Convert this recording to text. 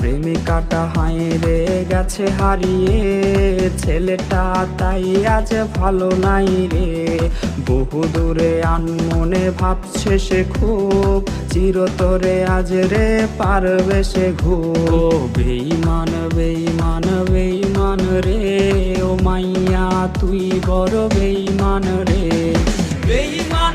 প্রেমিকাটা হায় রে গেছে হারিয়ে, ছেলেটা তাই আজ ভালো নাই রে। বহু দূরে আনমনে ভাবছে সে খুব, চিরতরে আজ রে পারবে সে ঘুম। বেঈমান বেঈমান বেঈমান রে, ও মাইয়া তুই বড় বেঈমান রে। বেঈমান